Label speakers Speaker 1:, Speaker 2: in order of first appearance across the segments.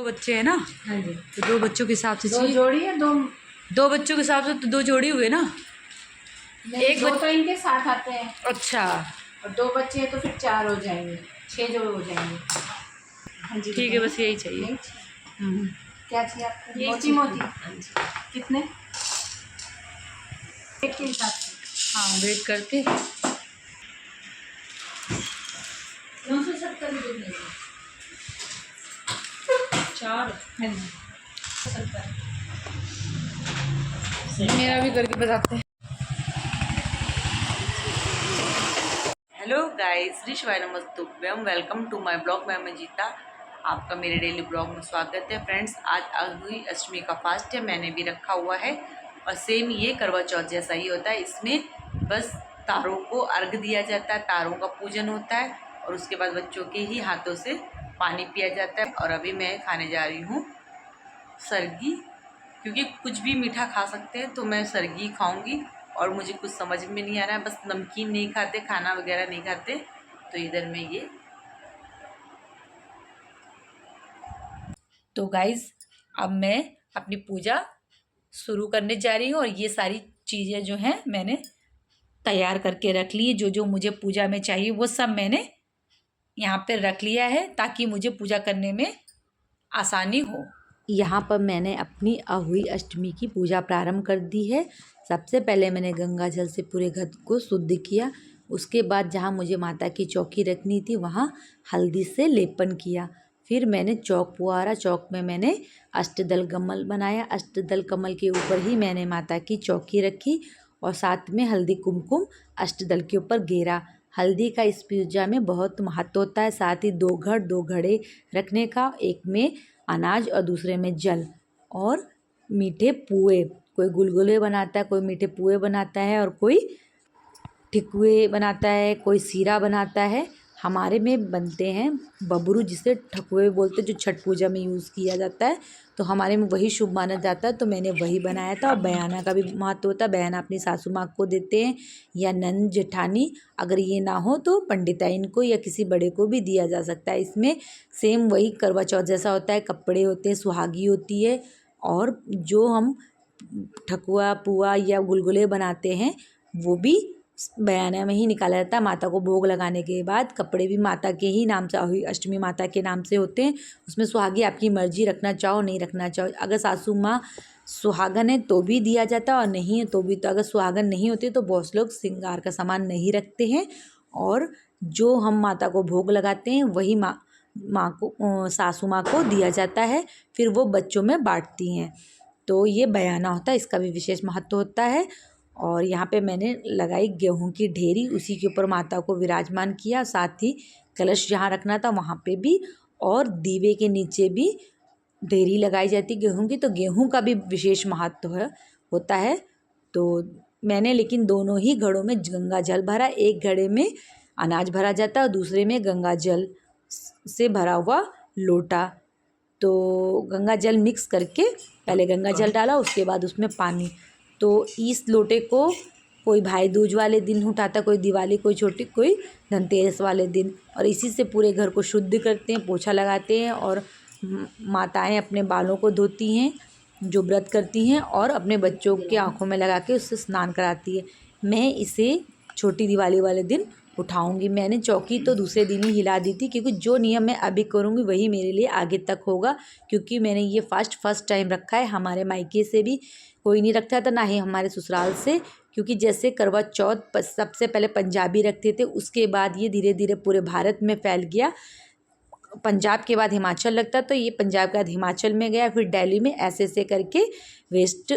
Speaker 1: दो बच्चे हैं ना?
Speaker 2: हाँ जी।
Speaker 1: तो दो बच्चों के हिसाब से
Speaker 2: दो
Speaker 1: चाहिए।
Speaker 2: जोड़ी है,
Speaker 1: दो बच्चों के हिसाब से तो दो जोड़ी हुए ना।
Speaker 2: एक दो तो इनके साथ आते हैं।
Speaker 1: अच्छा,
Speaker 2: और दो बच्चे हैं तो फिर 4 हो जाएंगे, 6 जोड़ हो जाएंगे। हाँ जी,
Speaker 1: ठीक है, बस यही चाहिए।
Speaker 2: क्या चाहिए आपको? मोती मोती। हाँ जी। कितने? एक के हिसाब से।
Speaker 1: हाँ, वेट करके
Speaker 2: 970 रुपये में 4। हाँ जी, 70।
Speaker 1: मेरा भी करके बताते हैं। हेलो गाइस, ऋषवाय नमस्तुभ्यम, वेलकम टू माय ब्लॉग। मैं अमरजीता, आपका मेरे डेली ब्लॉग में स्वागत है। फ्रेंड्स, आज अगली अष्टमी का फास्ट है, मैंने भी रखा हुआ है। और सेम ये करवा चौथ जैसा ही होता है। इसमें बस तारों को अर्घ दिया जाता है, तारों का पूजन होता है और उसके बाद बच्चों के ही हाथों से पानी पिया जाता है। और अभी मैं खाने जा रही हूँ सरगी, क्योंकि कुछ भी मीठा खा सकते हैं तो मैं सरगी खाऊंगी। और मुझे कुछ समझ में नहीं आ रहा है, बस नमकीन नहीं खाते, खाना वगैरह नहीं खाते। तो इधर में ये तो गाइज, अब मैं अपनी पूजा शुरू करने जा रही हूँ। और ये सारी चीज़ें जो हैं मैंने तैयार करके रख ली है। जो जो मुझे पूजा में चाहिए वो सब मैंने यहाँ पे रख लिया है, ताकि मुझे पूजा करने में आसानी हो। यहाँ पर मैंने अपनी अहोई अष्टमी की पूजा प्रारंभ कर दी है। सबसे पहले मैंने गंगा जल से पूरे घर को शुद्ध किया। उसके बाद जहाँ मुझे माता की चौकी रखनी थी वहाँ हल्दी से लेपन किया। फिर मैंने चौक पुआरा, चौक में मैंने अष्टदल कमल बनाया। अष्टदल कमल के ऊपर ही मैंने माता की चौकी रखी और साथ में हल्दी कुमकुम अष्टदल के ऊपर घेरा। हल्दी का इस पूजा में बहुत महत्व होता है। साथ ही दो घड़े रखने का, एक में अनाज और दूसरे में जल और मीठे पुए। कोई गुलगुले बनाता है, कोई मीठे पुए बनाता है और कोई ठिकुए बनाता है, कोई सीरा बनाता है। हमारे में बनते हैं बबरू, जिसे ठकुए बोलते हैं, जो छठ पूजा में यूज़ किया जाता है। तो हमारे में वही शुभ माना जाता है, तो मैंने वही बनाया था। और बयाना का भी महत्व होता है। बयाना अपनी सासू माँ को देते हैं या नंद जेठानी, अगर ये ना हो तो पंडिताइन को या किसी बड़े को भी दिया जा सकता है। इसमें सेम वही करवा चौथ जैसा होता है। कपड़े होते हैं, सुहागी होती है और जो हम ठकुआ पुआ या गुलगुले बनाते हैं वो भी बयाना में ही निकाला जाता है। माता को भोग लगाने के बाद कपड़े भी माता के ही नाम से, अष्टमी माता के नाम से होते हैं। उसमें सुहागी आपकी मर्जी, रखना चाहो नहीं रखना चाहो। अगर सासू माँ सुहागन है तो भी दिया जाता है और नहीं है तो भी। तो अगर सुहागन नहीं होती तो बहुत लोग श्रृंगार का सामान नहीं रखते हैं। और जो हम माता को भोग लगाते हैं वही माँ को, सासू माँ को दिया जाता है। फिर वो बच्चों में बांटती हैं। तो ये बयाना होता है, इसका भी विशेष महत्व होता है। और यहाँ पे मैंने लगाई गेहूं की ढेरी, उसी के ऊपर माता को विराजमान किया। साथ ही कलश जहाँ रखना था वहाँ पे भी, और दीवे के नीचे भी ढेरी लगाई जाती गेहूं की। तो गेहूं का भी विशेष महत्व होता है। तो मैंने लेकिन दोनों ही घड़ों में गंगा जल भरा। एक घड़े में अनाज भरा जाता है और दूसरे में गंगा जल से भरा हुआ लोटा। तो गंगा जल मिक्स करके पहले गंगा जल डाला, उसके बाद उसमें पानी। तो इस लोटे को कोई भाई दूज वाले दिन उठाता, कोई दिवाली, कोई छोटी, कोई धनतेरस वाले दिन। और इसी से पूरे घर को शुद्ध करते हैं, पोछा लगाते हैं। और माताएं अपने बालों को धोती हैं जो व्रत करती हैं, और अपने बच्चों के आँखों में लगा के उससे स्नान कराती है। मैं इसे छोटी दिवाली वाले दिन उठाऊंगी। मैंने चौकी तो दूसरे दिन ही हिला दी थी, क्योंकि जो नियम मैं अभी करूँगी वही मेरे लिए आगे तक होगा। क्योंकि मैंने ये फर्स्ट टाइम रखा है। हमारे मायके से भी कोई नहीं रखता था, ना ही हमारे ससुराल से। क्योंकि जैसे करवा चौथ सबसे पहले पंजाबी रखते थे, उसके बाद ये धीरे धीरे पूरे भारत में फैल गया। पंजाब के बाद हिमाचल लगता, तो ये पंजाब के बाद हिमाचल में गया, फिर दिल्ली में, ऐसे ऐसे करके वेस्ट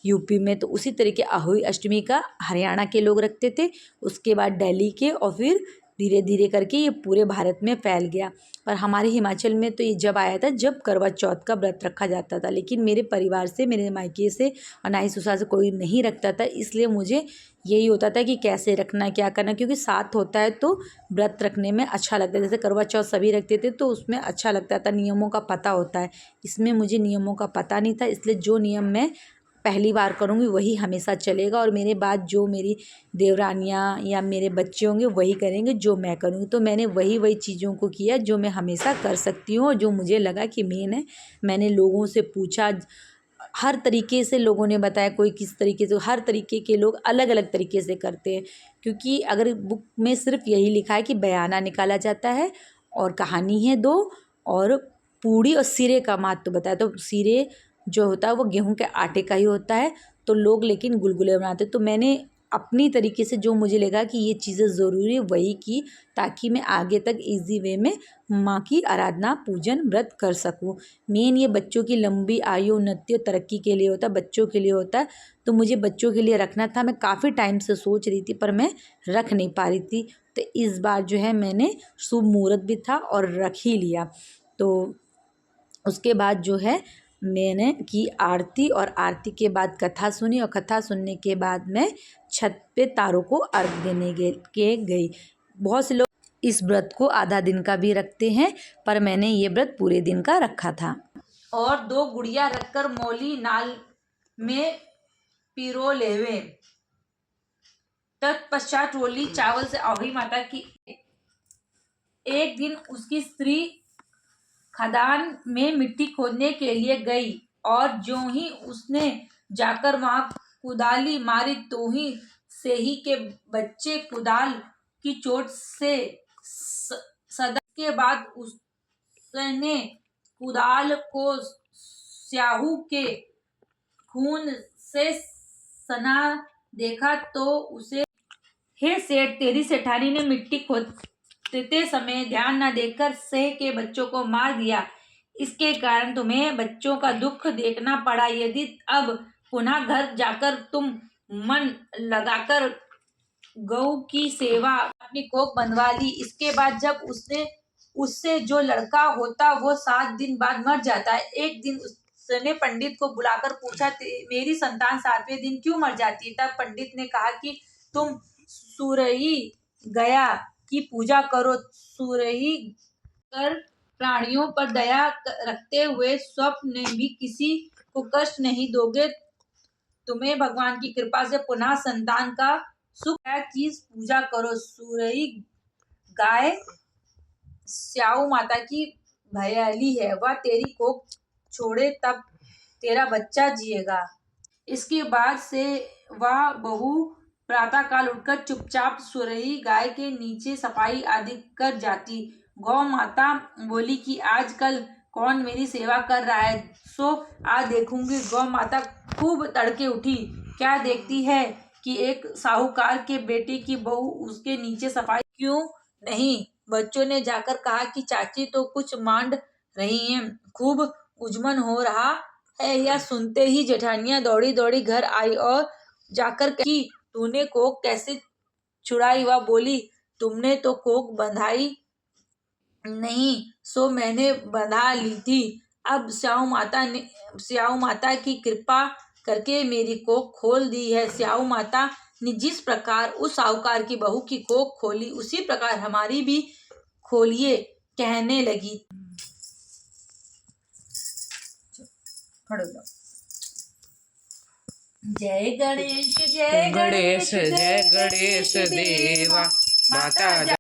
Speaker 1: यूपी में। तो उसी तरीके अहोई अष्टमी का हरियाणा के लोग रखते थे, उसके बाद दिल्ली के, और फिर धीरे धीरे करके ये पूरे भारत में फैल गया। पर हमारे हिमाचल में तो ये जब आया था जब करवा चौथ का व्रत रखा जाता था। लेकिन मेरे परिवार से, मेरे मायके से और ना ही ससुराल से कोई नहीं रखता था, इसलिए मुझे यही होता था कि कैसे रखना, क्या करना। क्योंकि साथ होता है तो व्रत रखने में अच्छा लगता है। जैसे करवा चौथ सभी रखते थे तो उसमें अच्छा लगता था, नियमों का पता होता है। इसमें मुझे नियमों का पता नहीं था, इसलिए जो नियम मैं पहली बार करूँगी वही हमेशा चलेगा, और मेरे बाद जो मेरी देवरानियाँ या मेरे बच्चे होंगे वही करेंगे जो मैं करूँगी। तो मैंने वही चीज़ों को किया जो मैं हमेशा कर सकती हूँ और जो मुझे लगा कि मेन है। मैंने लोगों से पूछा, हर तरीके से लोगों ने बताया, कोई किस तरीके से, हर तरीके के लोग अलग अलग तरीके से करते हैं। क्योंकि अगर बुक में सिर्फ यही लिखा है कि बयाना निकाला जाता है और कहानी है 2, और पूड़ी और सिरे का महत्व बताया। तो सिरे जो होता है वो गेहूं के आटे का ही होता है, तो लोग लेकिन गुलगुले बनाते। तो मैंने अपनी तरीके से जो मुझे लगा कि ये चीज़ें ज़रूरी है वही की, ताकि मैं आगे तक इजी वे में माँ की आराधना पूजन व्रत कर सकूँ। मेन ये बच्चों की लंबी आयु, उन्नति और तरक्की के लिए होता है, बच्चों के लिए होता है। तो मुझे बच्चों के लिए रखना था, मैं काफ़ी टाइम से सोच रही थी पर मैं रख नहीं पा रही थी। तो इस बार जो है मैंने शुभ मुहूर्त भी था और रख ही लिया। तो उसके बाद जो है मैंने की आरती, और आरती के बाद कथा सुनी, और कथा सुनने के बाद मैं छत पे तारों को अर्घ देने के गई। बहुत से लोग इस व्रत को आधा दिन का भी रखते हैं, पर मैंने ये व्रत पूरे दिन का रखा था। और 2 गुड़िया रखकर मौली नाल में पिरो लेवे। तत्पश्चात रोली चावल से अहोई माता की। एक दिन उसकी स्त्री खदान में मिट्टी खोदने के लिए गई, और जो ही उसने जाकर वहां कुदाली मारी तो ही सेही के बच्चे कुदाल की चोट से सदा के बाद उसने कुदाल को स्याहू के खून से सना देखा तो उसे, हे सेठ, तेरी सेठानी ने मिट्टी खोदते समय ध्यान न देकर सह के बच्चों को मार दिया। इसके कारण तुम्हें बच्चों का दुख देखना पड़ा। यदि अब पुनः घर जाकर तुम मन लगाकर गौ की सेवा, अपनी कोख बंधवा ली। इसके बाद जब उससे जो लड़का होता वो 7 दिन बाद मर जाता है। एक दिन उसने पंडित को बुलाकर पूछा, मेरी संतान 7वें दिन क्यों मर जाती है? तब पंडित ने कहा कि तुम सुरही गया की पूजा करो। सुरही कर प्राणियों पर दया रखते हुए स्वप्न में भी किसी को कष्ट नहीं दोगे। तुम्हें भगवान की कृपा से पुनः संतान का सुख की पूजा करो। सुरही गाय स्याऊ माता की भयाली है, वह तेरी कोख छोड़े तब तेरा बच्चा जिएगा। इसके बाद से वह बहू प्रातः काल उठकर चुपचाप सुरही गाय के नीचे सफाई आदि कर जाती। गौ माता बोली कि आजकल कौन मेरी सेवा कर रहा है, सो आज देखूंगी। गौ माता खूब तड़के उठी, क्या देखती है कि एक साहूकार के बेटे की बहू उसके नीचे सफाई क्यों नहीं। बच्चों ने जाकर कहा कि चाची तो कुछ मांड रही हैं, खूब उजमन हो रहा है। यह सुनते ही जेठानियां दौड़ी दौड़ी घर आई और जाकर कि तूने कोख कैसे छुड़ाई? वह बोली, तुमने तो कोख बंधाई नहीं, सो मैंने बंधा ली थी। अब स्याऊ माता की कृपा करके मेरी कोख खोल दी है। स्याऊ माता ने जिस प्रकार उस साहूकार की बहू की कोख खोली, उसी प्रकार हमारी भी खोलिए, कहने लगी। जय गणेश जय
Speaker 3: गणेश जय गणेश देवा माता।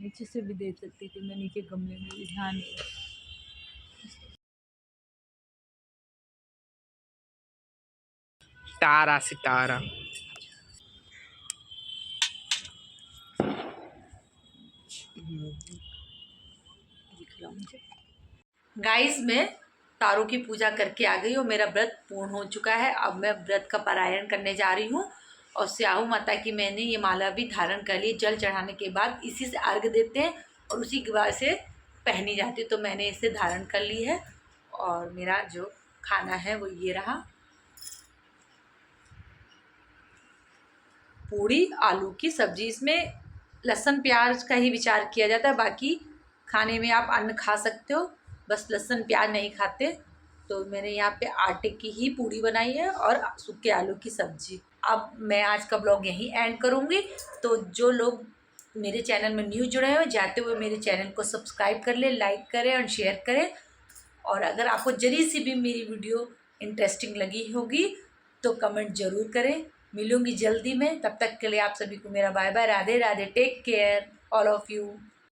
Speaker 1: नीचे से भी दे सकती थी, मैं नीचे गमले में भी ध्यान नहीं।
Speaker 3: तारा सितारा।
Speaker 1: गाइस, मैं तारों की पूजा करके आ गई और मेरा व्रत पूर्ण हो चुका है। अब मैं व्रत का पारायण करने जा रही हूँ और स्याहू माता की मैंने ये माला भी धारण कर ली। जल चढ़ाने के बाद इसी से अर्घ देते हैं और उसी के बाद से पहनी जाती है, तो मैंने इसे धारण कर ली है। और मेरा जो खाना है वो ये रहा, पूड़ी आलू की सब्जी। इसमें लहसुन प्याज का ही विचार किया जाता है, बाकी खाने में आप अन्न खा सकते हो, बस लहसुन प्याज नहीं खाते। तो मैंने यहाँ पे आटे की ही पूड़ी बनाई है और सूखे आलू की सब्जी। अब मैं आज का ब्लॉग यहीं एंड करूँगी। तो जो लोग मेरे चैनल में न्यू जुड़े हैं जाते हुए मेरे चैनल को सब्सक्राइब कर ले, लाइक करें और शेयर करें। और अगर आपको जरी सी भी मेरी वीडियो इंटरेस्टिंग लगी होगी तो कमेंट ज़रूर करें। मिलूंगी जल्दी में, तब तक के लिए आप सभी को मेरा bye bye, Radhe Radhe, take care all of you.